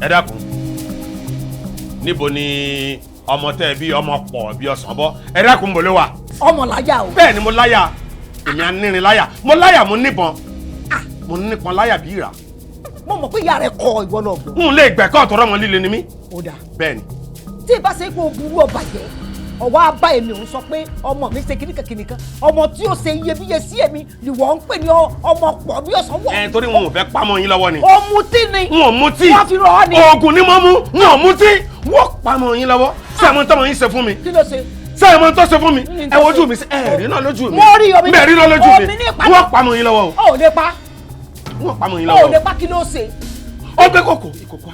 ẹ dákun níbo ni ọmọ tẹ́ bí ọmọ pọ̀ bí ọsàn bọ́ ẹ dákun bò ló wà. ọmọ láyà o. bẹ́ẹ̀ ni mo láyà èmi anírin láyà mo láyà mo níbọn mo nípọn láyà bí ìrà. mo mọ̀ pé ìyá rẹ̀ kọ ìwọ náà gbọ́. n lè gbẹ̀kọ́ ọ̀tọ̀rọ̀ ọmọ líle ni mí. ó dáa. bẹ́ẹ̀ ni. tí ì bá ṣe pé o burú ọba jẹ́ ọwọ́ abá èmi ò ń sọ pé ọmọ mi ṣe kìnnìkan ọmọ tí ó ṣe iyebíye sí èmi ni wọ́n ń pè ní ọmọ pọ̀ bí ọ̀sán wọ̀. torí wọn ò fẹ́ pamọ́ yín lọ́wọ́ ni. o mutí ni. n ò mutí. wọ́n fi rọ̀ ọ́ ni. oògùn ni mo mú n ò mutí wọ́n pamọ́ yín lọ́wọ́ sẹ́mu tọ́mọ yín ṣe fún mi. kí ló ṣe. sẹ́mu tó ṣe fún mi ẹ wojú mi ẹ rí náà lójú mi. mo rí omi bẹ́ẹ̀ rí náà lójú mi wọ́n pamọ́ yín lọ́wọ́ o. ò lè pa. wọ́n pamọ́ yín lọ́wọ́. o ò lè pa kí ló ṣe. ó gbé ìkòkò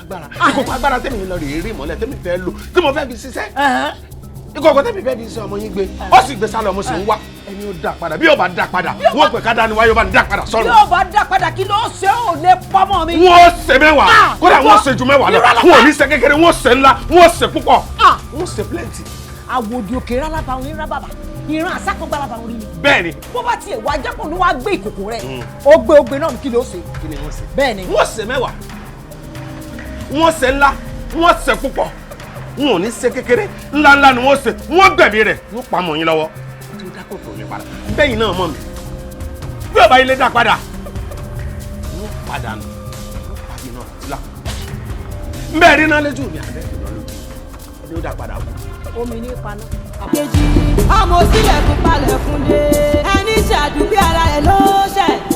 agbára tẹ́mi lọ rèé rí mọ́lẹ̀ tẹ́mi fẹ́ lò tí mo fẹ́ fi ṣiṣẹ́ ìkòkò tẹ́mi fẹ́ fi ṣe ọmọ yín gbé ó sì gbé sálọ mo sì ń wá ẹni ó dá padà bí yóò bá dá padà wọ́n pè ká dání wá yóò bá dá padà sọ̀rọ̀. yóò bá dá padà kí ló ṣe ò lè pamọ́ mi. wọ́n ṣe mẹ́wàá kódà wọ́n ṣe ju mẹ́wàá lọ wọ́n ò ní ṣe kékeré wọ́n ṣe ńlá wọ́n ṣe púpọ̀ wọ́n ṣe plenty. àwòdì òkè rálábà òní rábàbà ìran àsákọ̀gbàlàbà orí ni. bẹ́ẹ̀ni. bó bá tiẹ̀ wá jápọ̀ ló wá gbé ìkòkò rẹ̀ ó gbé náà kí ló ṣe. kí ni wọ́n ṣe. bẹ́ẹ̀ni. wọ́n ṣe mẹ́wàá wọ́n ṣe ńlá wọ́n ṣe púpọ̀ wọn ò ní ṣe kékeré ńláńlá ni wọ́n ṣe wọ́n gbẹ̀mí rẹ̀ wọ́n pamọ́ yín lọ́wọ́ tí ó dákò tó yín padà bẹ́yìn náà mọ̀ mi bí ọba ilé dá padà wọ́n padà nù wọ́n pàdé náà tílà bẹ́ẹ̀ rí náà lójú mi àbẹ́ ìlú ló dá padà wọ́n. omi ní paná. kejì ọmọ sílẹ̀ kó palẹ̀ fún lé ẹni ṣàdúgbò ara ẹ̀ ló ṣẹ̀.